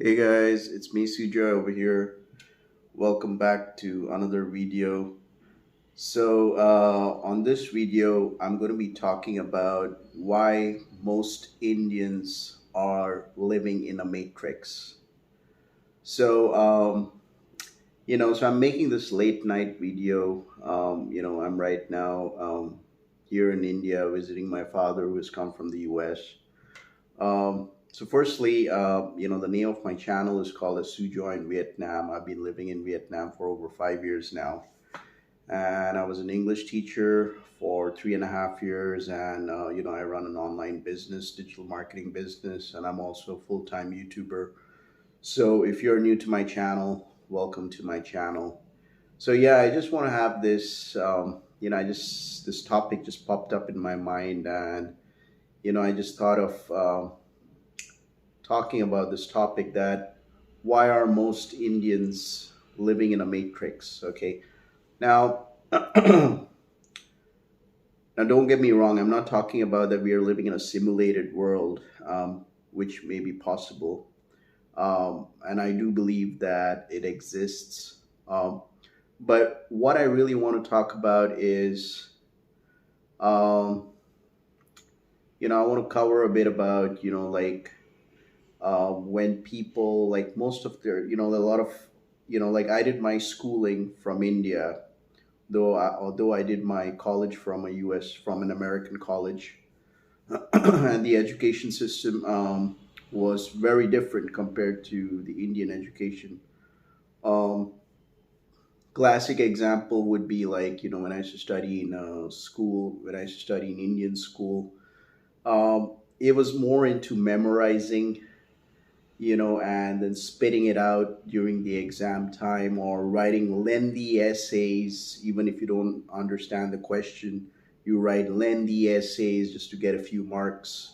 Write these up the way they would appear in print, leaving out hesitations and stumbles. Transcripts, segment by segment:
Hey guys, it's me Sujoy over here. Welcome back to another video. On this video, I'm going to be talking about why most Indians are living in a matrix. So, I'm making this late night video. I'm right now here in India visiting my father who has come from the US. Firstly, the name of my channel is called as Sujo in Vietnam. I've been living in Vietnam for over 5 years now, and I was an English teacher for 3.5 years. And I run an online business, digital marketing business, and I'm also a full-time YouTuber. So, if you're new to my channel, welcome to my channel. So, yeah, I just want to have this. This topic just popped up in my mind, and I just thought of. Talking about this topic that why are most Indians living in a matrix? Okay. Now, now don't get me wrong. I'm not talking about that we are living in a simulated world, which may be possible. And I do believe that it exists. But what I really want to talk about is, um, I want to cover a bit about, when people like most of their a lot of like I did my schooling from India, although I did my college from an American college. And the education system was very different compared to the Indian education. um, Classic example would be like when I used to study in school, when I used to study in Indian school. It was more into memorizing, and then spitting it out during the exam time, or writing lengthy essays. Even if you don't understand the question, you write lengthy essays just to get a few marks,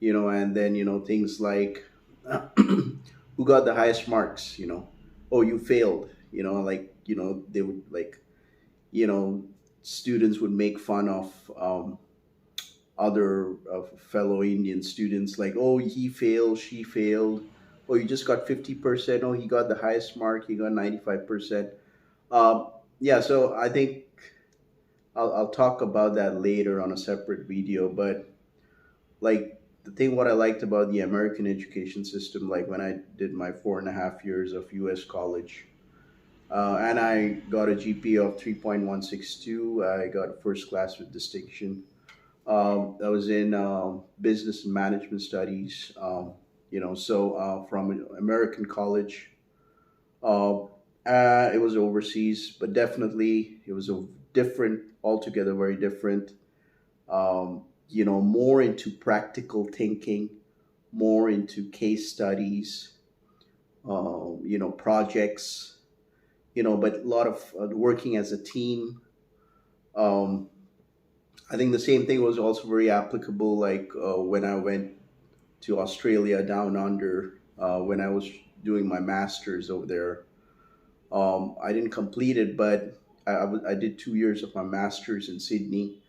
and then, things like who got the highest marks, oh, you failed, they would like, you know, students would make fun of other fellow Indian students, like, oh, he failed, she failed. Oh, you just got 50%. Oh, he got the highest mark. He got 95%. Um, yeah, so I think I'll talk about that later on a separate video. But like the thing, what I liked about the American education system, like when I did my 4.5 years of U.S. college, and I got a GPA of 3.162. I got first class with distinction. I was in business and management studies. From an American college. Uh, it was overseas, but definitely it was a different, altogether very different. More into practical thinking, more into case studies, projects, but a lot of working as a team. Um, I think the same thing was also very applicable, like when I went to Australia down under, when I was doing my master's over there. I didn't complete it, but I did 2 years of my master's in Sydney.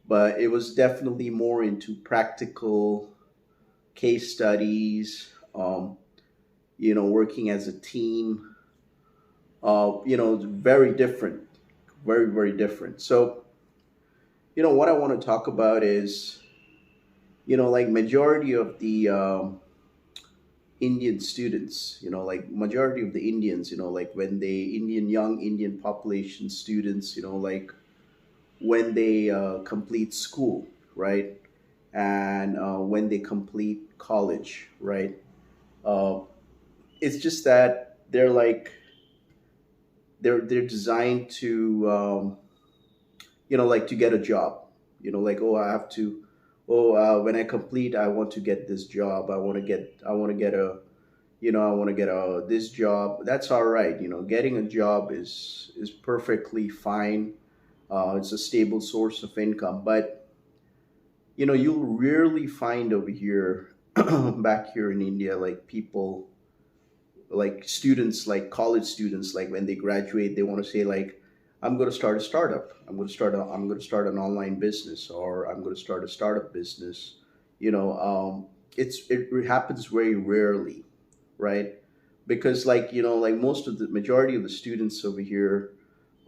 But it was definitely more into practical case studies, working as a team. Very different, very, very different. So, what I want to talk about is, like majority of the Indian students, like majority of the Indians, like when they young Indian population students, like when they complete school, right, and when they complete college, right, uh, it's just that they're like they're designed to like to get a job, like, oh, I have to, oh, when I complete, I want to get this job. I want to get a, I want to get a this job. That's all right. Getting a job is perfectly fine. It's a stable source of income. But you'll rarely find over here, back here in India, like people, like students, like college students, like when they graduate, they want to say like, I'm going to start a startup. I'm going to start an online business, or I'm going to start a startup business. It happens very rarely. right? Because like like most of the majority of the students over here,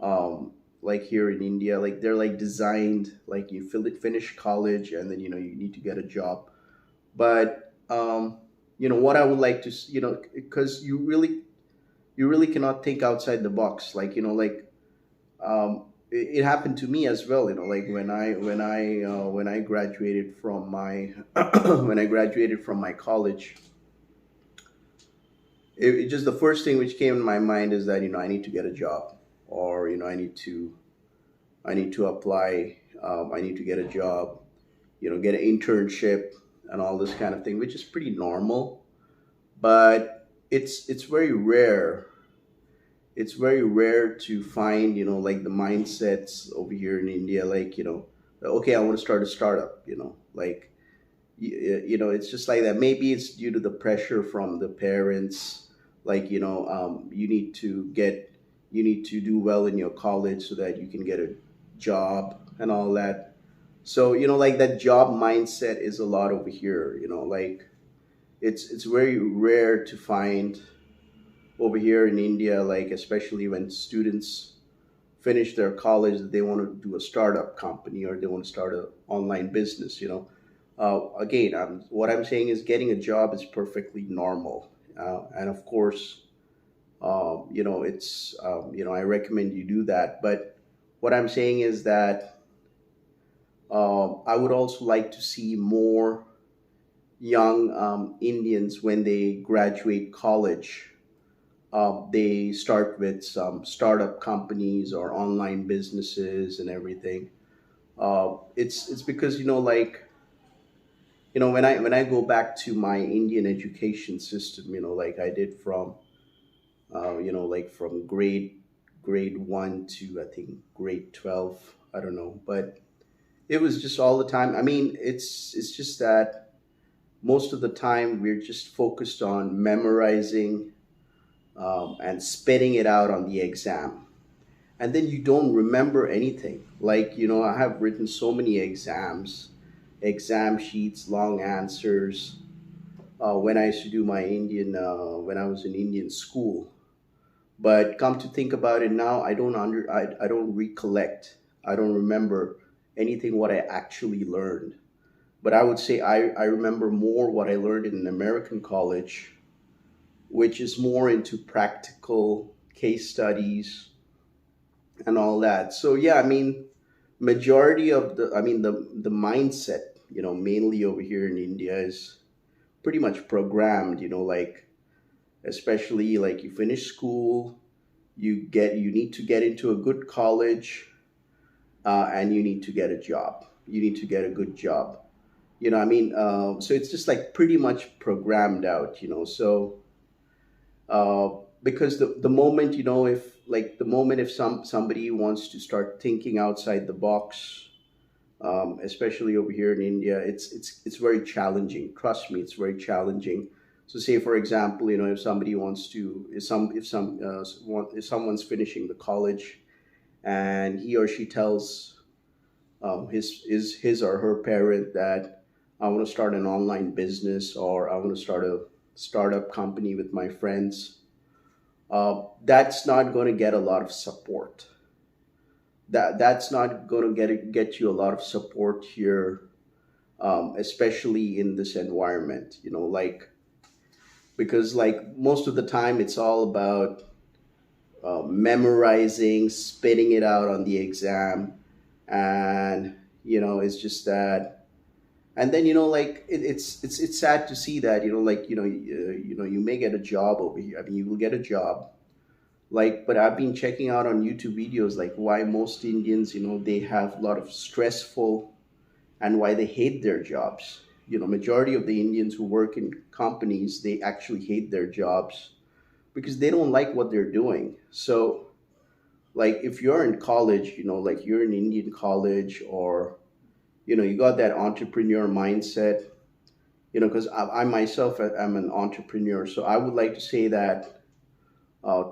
um, like here in India, like they're like designed like finish college and then you need to get a job. But what I would like to because you really cannot think outside the box. Like it happened to me as well. Like when I graduated from my when I graduated from my college, it just the first thing which came in my mind is that I need to get a job, or I need to apply. I need to get a job, get an internship and all this kind of thing, which is pretty normal. But it's very rare. It's very rare to find, like the mindsets over here in India, like, okay, I want to start a startup, like, it's just like that. Maybe it's due to the pressure from the parents, like, you need to do well in your college so that you can get a job and all that. So, like that job mindset is a lot over here, like it's very rare to find over here in India, like especially when students finish their college, that they want to do a startup company or they want to start an online business. Again, what I'm saying is getting a job is perfectly normal, and of course, it's I recommend you do that. But what I'm saying is that I would also like to see more young Indians when they graduate college. They start with some startup companies or online businesses and everything. It's because like when I go back to my Indian education system, like I did from like from grade 1 to I think grade 12. I don't know, but it was just all the time. I mean, it's just that most of the time we're just focused on memorizing and spitting it out on the exam, and then you don't remember anything. Like I have written so many exam sheets, long answers, when I used to do my Indian when I was in Indian school. But come to think about it now, I don't recollect, I don't remember anything what I actually learned. But I would say I remember more what I learned in an American college, which is more into practical case studies and all that. So yeah, I mean, majority of the mindset, mainly over here in India is pretty much programmed, like especially like you finish school, you need to get into a good college, and you need to get a job. You need to get a good job. So it's just like pretty much programmed out, so uh, because the moment if like the moment if somebody wants to start thinking outside the box, especially over here in India, it's very challenging. Trust me, it's very challenging. So say for example, if somebody wants to if someone's finishing the college and he or she tells his or her parent that I want to start an online business, or I want to start a startup company with my friends, that's not going to get a lot of support. That's not going to get you a lot of support here, especially in this environment. Like because like most of the time it's all about memorizing, spitting it out on the exam, and it's just that. And then like it's sad to see that like you may get a job over here. I mean, you will get a job, like, but I've been checking out on YouTube videos like why most Indians, they have a lot of stressful, and why they hate their jobs. Majority of the Indians who work in companies, they actually hate their jobs because they don't like what they're doing. So like if you're in college, like you're in Indian college, or you got that entrepreneur mindset, because I myself am an entrepreneur. So I would like to say that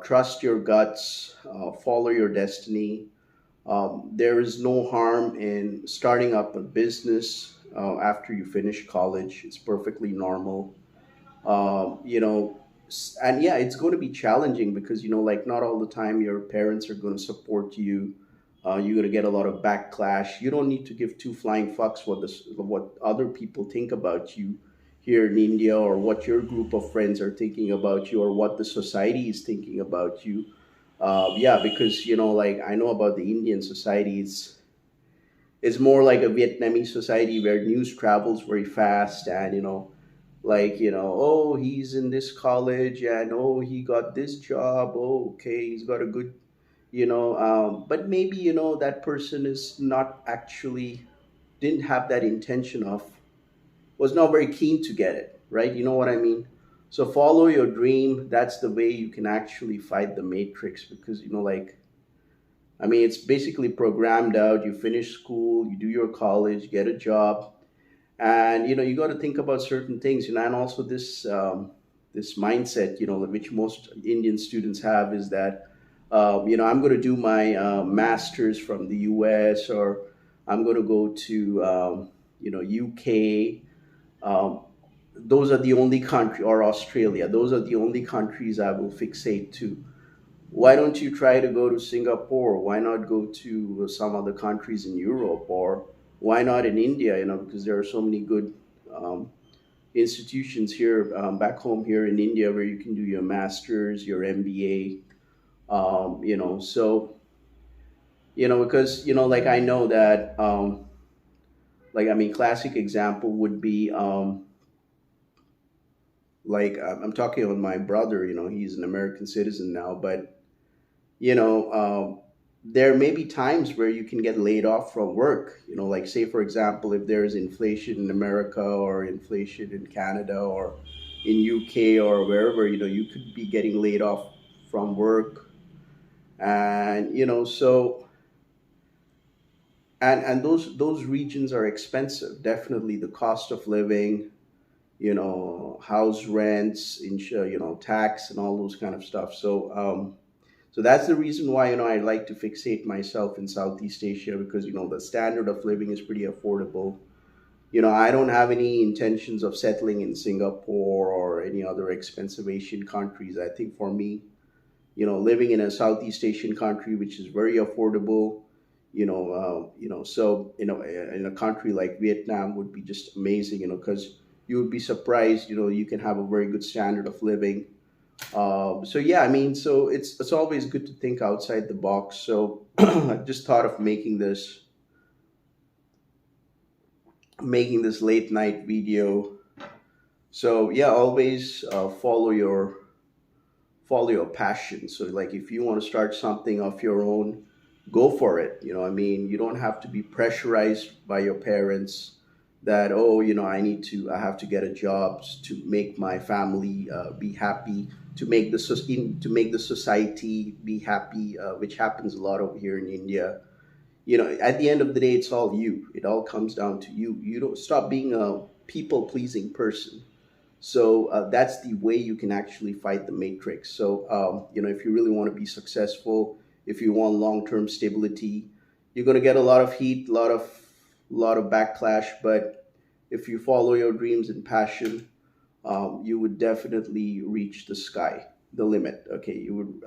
trust your guts, follow your destiny. There is no harm in starting up a business after you finish college. It's perfectly normal. Um, you know, And yeah, it's going to be challenging because like not all the time your parents are going to support you. You're going to get a lot of backlash. You don't need to give two flying fucks what other people think about you here in India, or what your group of friends are thinking about you, or what the society is thinking about you. Yeah, because like I know about the Indian society. It's more like a Vietnamese society where news travels very fast, and like oh, he's in this college, and oh, he got this job, oh, okay, he's got a good but maybe that person is not actually, didn't have that intention of, was not very keen to get it right, you know what I mean? So follow your dream. That's the way you can actually fight the matrix, because like, I mean, it's basically programmed out. You finish school, you do your college, get a job, and you got to think about certain things, and also this mindset, which most Indian students have, is that I'm going to do my masters from the US, or I'm going to go to UK. um, those are the only country, or Australia, those are the only countries I will fixate to. Why don't you try to go to Singapore? Why not go to some other countries in Europe? Or why not in India? Because there are so many good um, institutions here, back home here in India, where you can do your masters, your MBA. So because like I know that, like, I mean, classic example would be, like, I'm talking about my brother. He's an American citizen now, but you know, there may be times where you can get laid off from work. Like, say, for example, if there's inflation in America, or inflation in Canada, or in UK, or wherever, you could be getting laid off from work. And, and those regions are expensive. Definitely the cost of living, house rents, tax, and all those kind of stuff. So that's the reason why I like to fixate myself in Southeast Asia, because the standard of living is pretty affordable. I don't have any intentions of settling in Singapore or any other expensive Asian countries. I think for me, living in a Southeast Asian country which is very affordable, so in a country like Vietnam would be just amazing, because you would be surprised, you can have a very good standard of living. So yeah, I mean, so it's always good to think outside the box. So I just thought of making this late night video. So yeah, always follow your passion. So like, if you want to start something of your own, go for it. I mean, you don't have to be pressurized by your parents that, oh, I have to get a job to make my family be happy, to make the society be happy, which happens a lot over here in India. At the end of the day, it's all you. It all comes down to you. You don't stop being a people pleasing person. So that's the way you can actually fight the matrix. So if you really want to be successful, if you want long term stability, you're going to get a lot of heat, a lot of backlash. But if you follow your dreams and passion, you would definitely reach the limit. Okay, you would,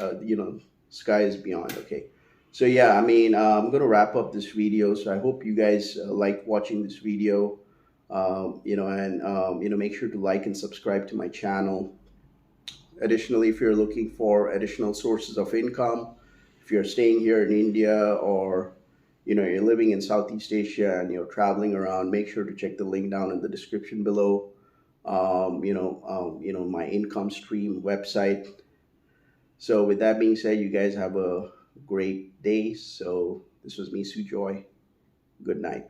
sky is beyond. Okay, so yeah, I mean, I'm gonna wrap up this video. So I hope you guys like watching this video. And make sure to like and subscribe to my channel. Additionally, if you're looking for additional sources of income, if you're staying here in India, or you're living in Southeast Asia and you're traveling around, make sure to check the link down in the description below. My income stream website. So with that being said, you guys have a great day. So this was me, Sujoy. Good night.